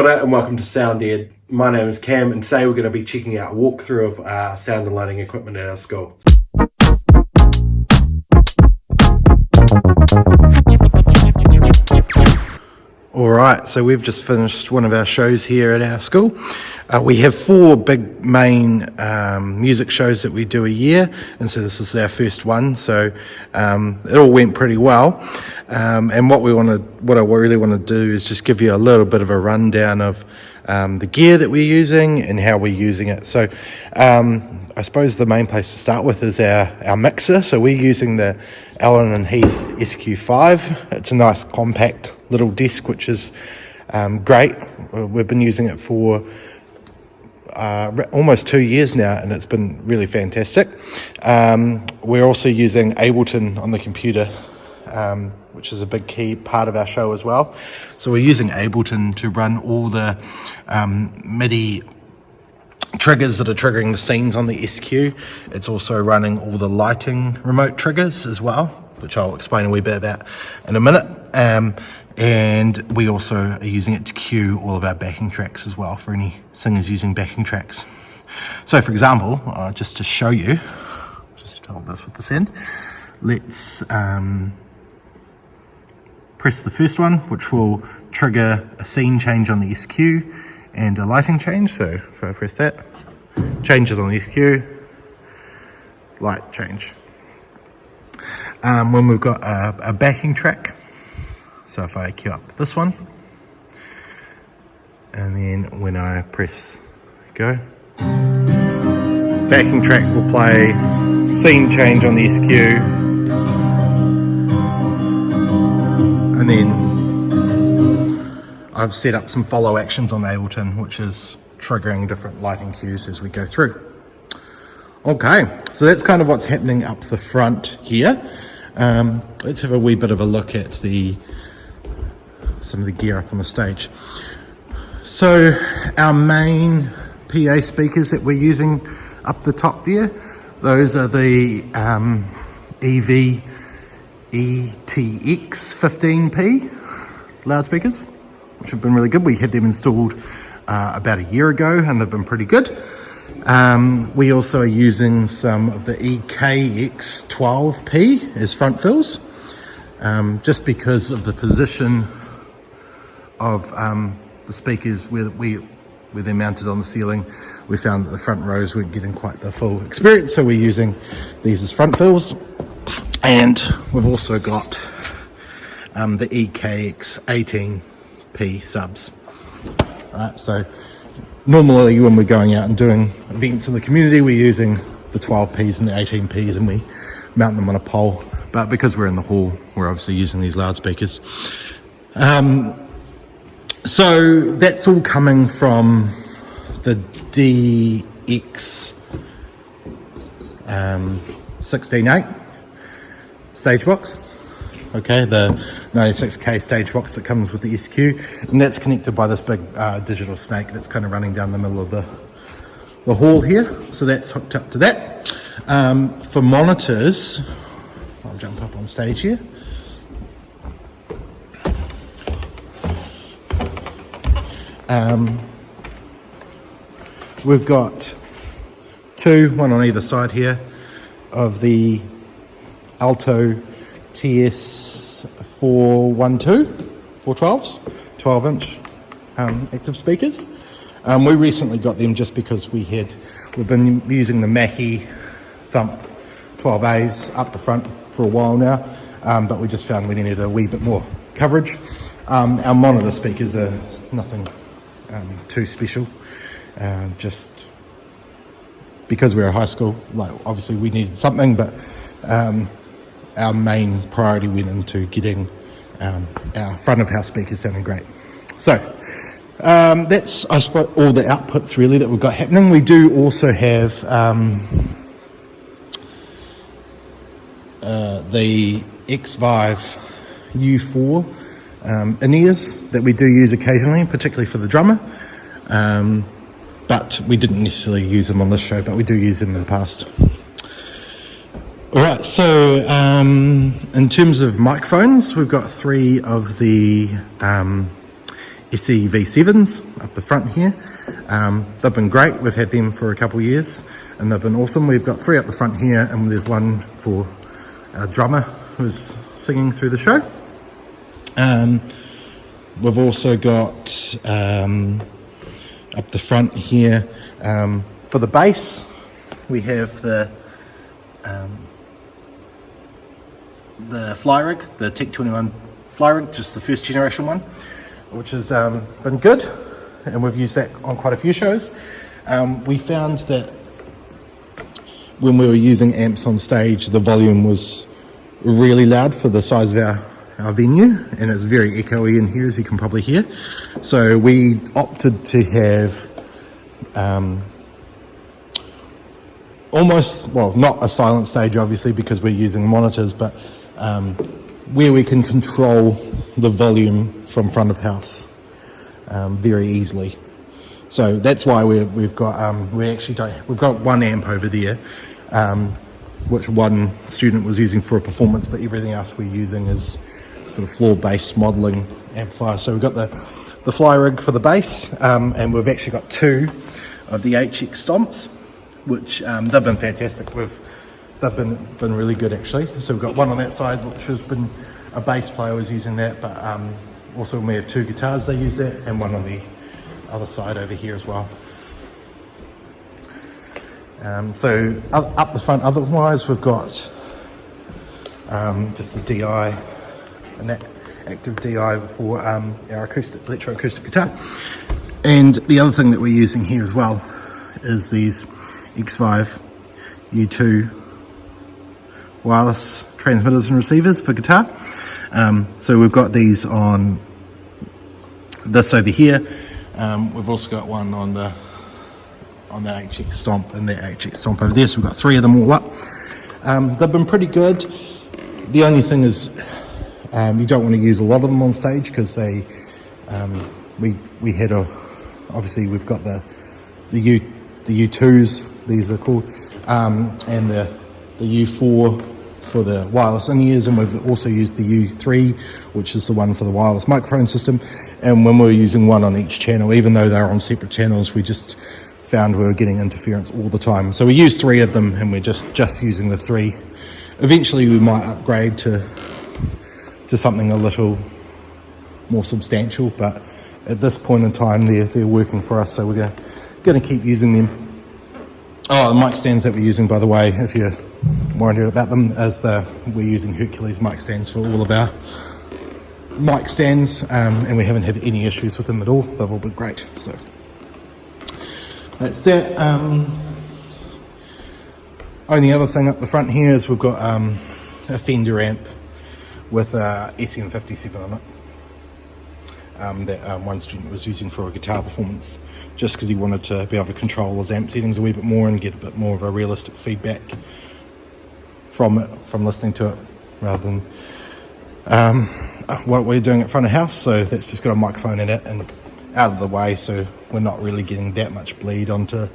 And welcome to Sound Ed. My name is Cam, and today we're going to be checking out a walkthrough of our sound and lighting equipment at our school. Alright, so we've just finished one of our shows here at our school. We have 4 big main music shows that we do a year, and so this is our first one, so it all went pretty well. And what I really want to do is just give you a little bit of a rundown of the gear that we're using and how we're using it. So I suppose the main place to start with is our mixer. So we're using the Allen and Heath SQ5. It's a nice compact little disc, which is great. We've been using it for almost 2 years now, and it's been really fantastic. We're also using Ableton on the computer, which is a big key part of our show as well. So we're using Ableton to run all the MIDI triggers that are triggering the scenes on the SQ. It's also running all the lighting remote triggers as well, which I'll explain a wee bit about in a minute. And we also are using it to cue all of our backing tracks as well for any singers using backing tracks. So for example, just to show you, just hold this with this end, let's press the first one, which will trigger a scene change on the SQ and a lighting change. So if I press that, changes on the SQ, light change. When we've got a backing track, so if I cue up this one, and then when I press go, backing track will play, scene change on the SQ, and then I've set up some follow actions on Ableton, which is triggering different lighting cues as we go through. Okay, so that's kind of what's happening up the front here. Let's have a wee bit of a look at some of the gear up on the stage. So our main PA speakers that we're using up the top there, those are the ETX-15P loudspeakers, which have been really good. We had them installed about a year ago, and they've been pretty good. We also are using some of the EKX-12P as front fills, just because of the position of the speakers where they're mounted on the ceiling. We found that the front rows weren't getting quite the full experience, so we're using these as front fills. And we've also got the EKX-18P subs. Right, so normally when we're going out and doing events in the community, we're using the 12Ps and the 18Ps, and we mount them on a pole. But because we're in the hall, we're obviously using these loudspeakers. So that's all coming from the DX-16.8 Stagebox. Okay, the 96K Stagebox that comes with the SQ, and that's connected by this big digital snake that's kind of running down the middle of the hall here. So that's hooked up to that. For monitors, I'll jump up on stage here. We've got 2, one on either side here, of the Alto TS412, 412s, 12-inch active speakers. We recently got them just because we've been using the Mackie Thump 12As up the front for a while now, but we just found we needed a wee bit more coverage. Our monitor speakers are nothing too special, just because we're a high school, like obviously we needed something, but our main priority went into getting our front of house speakers sounding great. So that's, I suppose, all the outputs really that we've got happening. We do also have the Xvive U4 in-ears that we do use occasionally, particularly for the drummer, but we didn't necessarily use them on this show, but we do use them in the past. Alright, so in terms of microphones, we've got 3 of the SE V7s up the front here. They've been great. We've had them for a couple of years and they've been awesome. We've got 3 up the front here, and there's one for our drummer who's singing through the show. We've also got up the front here for the bass, we have the fly rig, the Tech-21 fly rig, just the first generation one, which has been good, and we've used that on quite a few shows. We found that when we were using amps on stage, the volume was really loud for the size of our venue, and it's very echoey in here, as you can probably hear. So we opted to have almost, well, not a silent stage obviously because we're using monitors, but where we can control the volume from front of house very easily. So that's why we've got we've got one amp over there, which one student was using for a performance, but everything else we're using is sort of floor-based modelling amplifier. So we've got the fly rig for the bass, and we've actually got 2 of the HX Stomps, which they've been fantastic. They've been really good actually. So we've got one on that side, which has been a bass player was using that, but also when we have 2 guitars they use that, and one on the other side over here as well. So up the front otherwise we've got just a DI, an active DI for our electroacoustic guitar. And the other thing that we're using here as well is these Xvive U2 wireless transmitters and receivers for guitar. So we've got these on this over here. We've also got one on the HX Stomp and the HX Stomp over there, so we've got 3 of them all up. They've been pretty good. The only thing is you don't want to use a lot of them on stage because they we had obviously we've got the U2s, these are called, and the U4 for the wireless in-ears, and we've also used the U3, which is the one for the wireless microphone system. And when we were using one on each channel, even though they're on separate channels, we just found we were getting interference all the time. So we used 3 of them, and we're just using the 3. Eventually we might upgrade to something a little more substantial, but at this point in time they're working for us, so we're going to keep using them. Oh, the mic stands that we're using, by the way, if you're worried about them, we're using Hercules mic stands for all of our mic stands, and we haven't had any issues with them at all. They've all been great. So that's that. Only other thing up the front here is we've got a Fender amp with a SM57 on it, that one student was using for a guitar performance, just because he wanted to be able to control his amp settings a wee bit more and get a bit more of a realistic feedback from listening to it, rather than what we're doing at front of house. So that's just got a microphone in it and out of the way, so we're not really getting that much bleed onto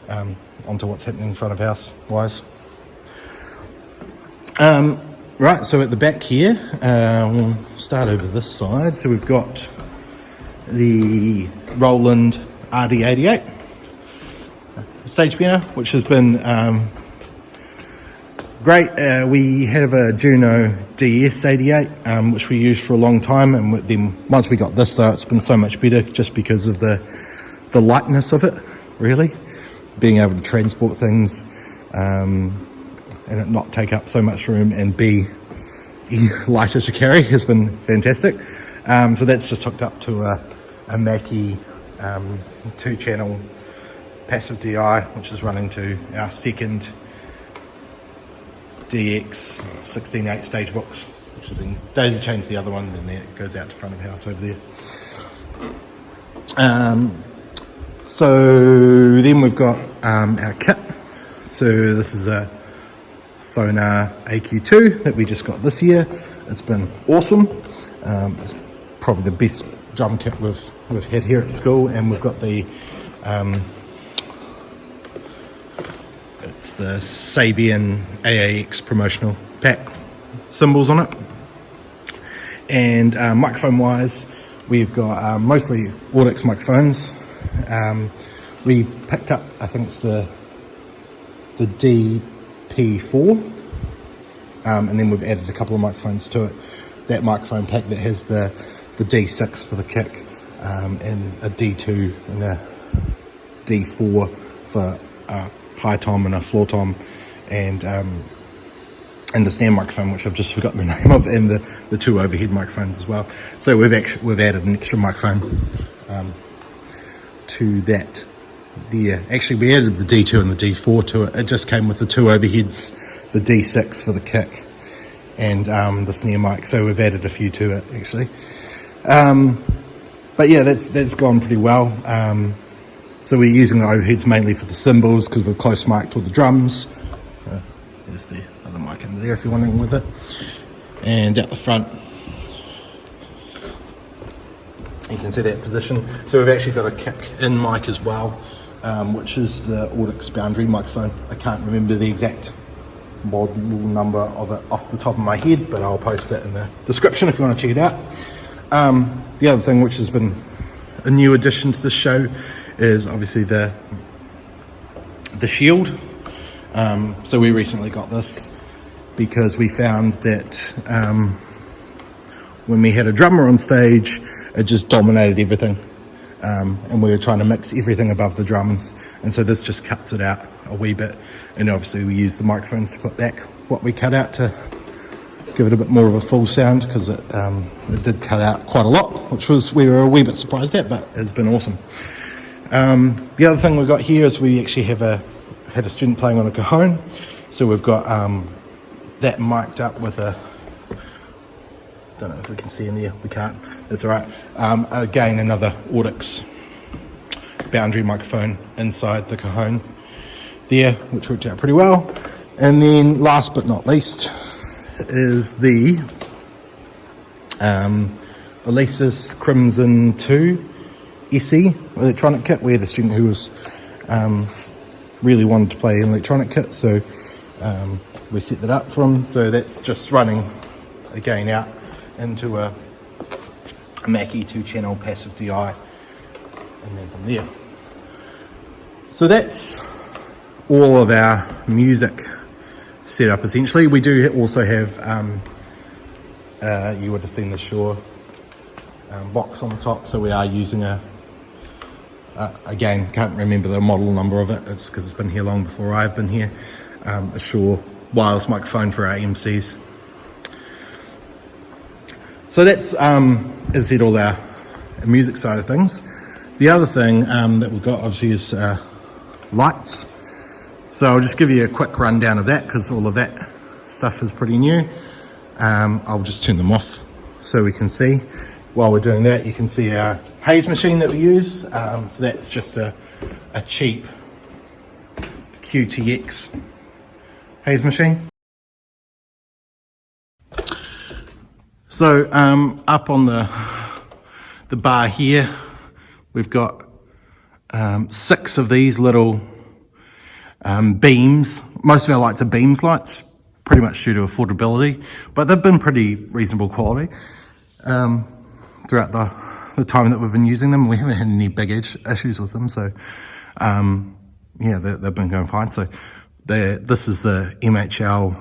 what's happening in front of house wise. Right, so at the back here, we'll start over this side. So we've got the Roland RD88 stage piano, which has been great. We have a Juno DS88, which we used for a long time, and then once we got this though, it's been so much better just because of the lightness of it, really. Being able to transport things, and it not take up so much room and be lighter to carry has been fantastic. So that's just hooked up to a Mackie 2-channel passive DI, which is running to our second DX-16-8 Stagebox, which is in daisy chain to the other one, and then it goes out to front of house over there. So then we've got our kit. So this is a Sonar AQ2 that we just got this year. It's been awesome. It's probably the best drum kit we've had here at school, and we've got the it's the Sabian AAX promotional pack symbols on it. And microphone wise, we've got mostly Audix microphones. We picked up, I think it's the DP4, and then we've added a couple of microphones to it. That microphone pack that has the D6 for the kick, and a D2 and a D4 for high tom and a floor tom, and the Snare microphone, which I've just forgotten the name of, and the two overhead microphones as well. So we've added an extra microphone to that there. Actually, we added the D2 and the D4 to it. It just came with the two overheads, the D6 for the kick, and the Snare mic. So we've added a few to it actually. But yeah, that's gone pretty well. So we're using the overheads mainly for the cymbals because we're close mic'd with the drums. There's the other mic in there if you're wondering with it. And out the front, you can see that position. So we've actually got a kick-in mic as well, which is the Audix Boundary microphone. I can't remember the exact model number of it off the top of my head, but I'll post it in the description if you want to check it out. The other thing which has been a new addition to the show is obviously the shield. So we recently got this because we found that when we had a drummer on stage, it just dominated everything, and we were trying to mix everything above the drums, and so this just cuts it out a wee bit. And obviously we use the microphones to put back what we cut out to give it a bit more of a full sound, because it did cut out quite a lot, which we were a wee bit surprised at, but it's been awesome. The other thing we've got here is we actually had a student playing on a cajon, so we've got that mic'd up with don't know if we can see in there, we can't, that's all right. Again, another Audix Boundary microphone inside the cajon there, which worked out pretty well. And then last but not least is the Alesis Crimson 2 SE electronic kit. We had a student who was really wanted to play an electronic kit, so we set that up for him. So that's just running again out into a Mackie 2-channel passive DI, and then from there. So that's all of our music setup essentially. We do also have you would have seen the Shure box on the top, so we are using again, can't remember the model number of it, it's because it's been here long before I've been here, a Shure wireless microphone for our MCs. So that's, as I said, all our music side of things. The other thing that we've got obviously is lights. So I'll just give you a quick rundown of that, because all of that stuff is pretty new. I'll just turn them off so we can see. While we're doing that, you can see our haze machine that we use. So that's just a cheap QTX haze machine. So up on the bar here, we've got 6 of these little beams. Most of our lights are beams lights, pretty much due to affordability, but they've been pretty reasonable quality throughout the time that we've been using them. We haven't had any big issues with them, so yeah, they've been going fine. So this is the MHL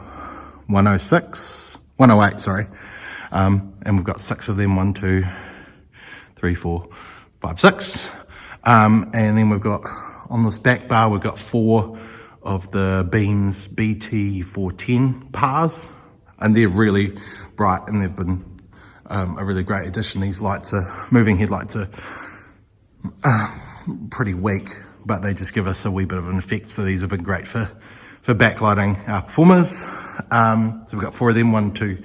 108, sorry. And we've got 6 of them, 1, 2, 3, 4, 5, 6. And then we've got, on this back bar, we've got 4 of the Beams BT410 pars, and they're really bright, and they've been a really great addition. These lights moving headlights are pretty weak, but they just give us a wee bit of an effect, so these have been great for backlighting our performers. So we've got 4 of them, 1, 2,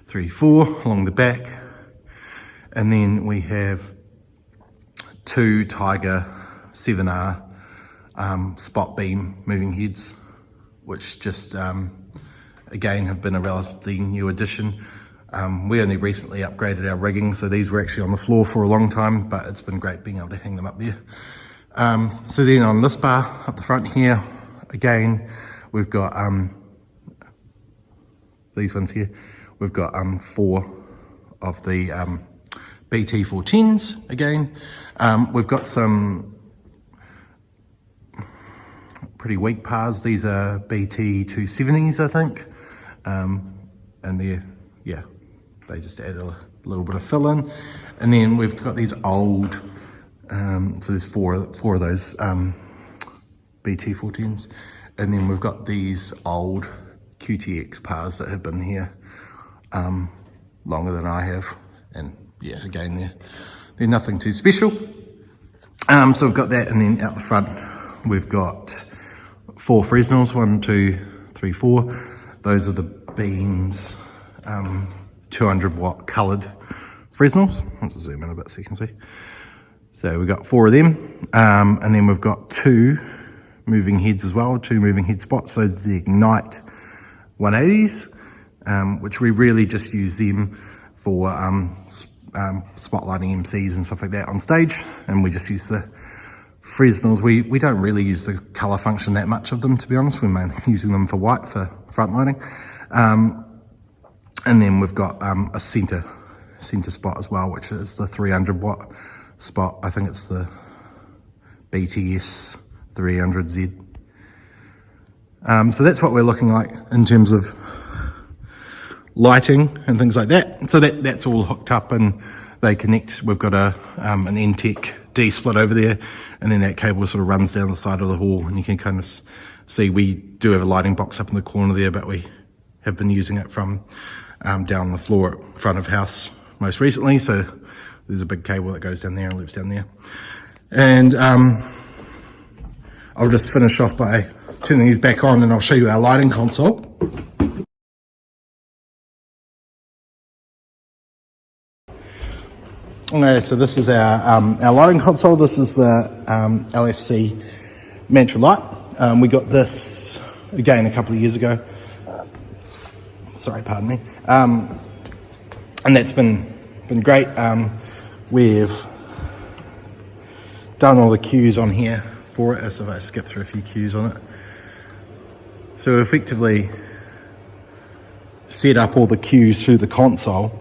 3, 4 along the back, and then we have 2 Tiger 7R spot beam moving heads, which just again have been a relatively new addition. We only recently upgraded our rigging, so these were actually on the floor for a long time, but it's been great being able to hang them up there. So then on this bar up the front here, again we've got these ones here. We've got 4 of the BT410s again. We've got some pretty weak pars. These are BT270s, I think. And they're, yeah, they just add a little bit of fill in. And then we've got these old, so there's four of those BT410s. And then we've got these old QTX pars that have been here longer than I have. And yeah, again, they're nothing too special. So we've got that, and then out the front, we've got 4 Fresnels, 1, 2, 3, 4. Those are the Beams 200 watt coloured Fresnels. I'll just zoom in a bit so you can see. So we've got 4 of them, and then we've got 2 moving heads as well, 2 moving head spots. So the Ignite 180s, which we really just use them for spotlighting MCs and stuff like that on stage, and we just use the Fresnels. We don't really use the colour function that much of them, to be honest. We're mainly using them for white for front lighting. And then we've got a centre spot as well, which is the 300 watt spot. I think it's the BTS 300Z. So that's what we're looking like in terms of lighting and things like that. So that's all hooked up and they connect. We've got an NTEC D split over there, and then that cable sort of runs down the side of the hall, and you can kind of see we do have a lighting box up in the corner there, but we have been using it from down the floor at front of house most recently. So there's a big cable that goes down there and loops down there. And I'll just finish off by turning these back on, and I'll show you our lighting console. Okay, so this is our lighting console. This is the LSC Mantra light. We got this again a couple of years ago. Sorry, pardon me. And that's been great. We've done all the cues on here for it. So if I skip through a few cues on it. So effectively set up all the cues through the console,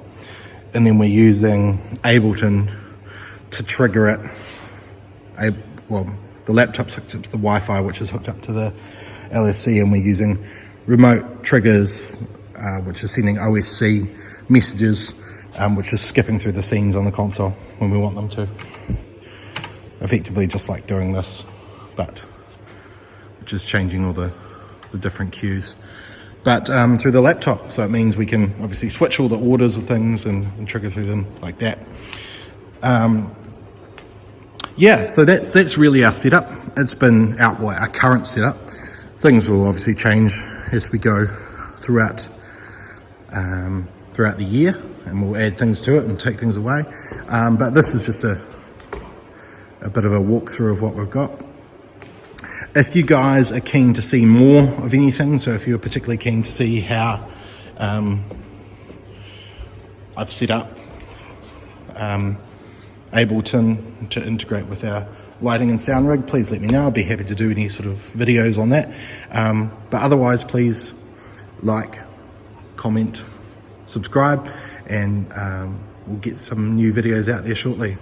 and then we're using Ableton to trigger it. Well, the laptop's hooked up to the Wi-Fi, which is hooked up to the LSC, and we're using remote triggers, which is sending OSC messages, which is skipping through the scenes on the console when we want them to. Effectively just like doing this, but just changing all the different cues. But through the laptop, so it means we can obviously switch all the orders of things and trigger through them like that. Yeah, so that's really our setup. It's been our current setup. Things will obviously change as we go throughout the year, and we'll add things to it and take things away. But this is just a bit of a walkthrough of what we've got. If you guys are keen to see more of anything, so if you're particularly keen to see how I've set up Ableton to integrate with our lighting and sound rig, please let me know. I'll be happy to do any sort of videos on that. But otherwise, please like, comment, subscribe, and we'll get some new videos out there shortly.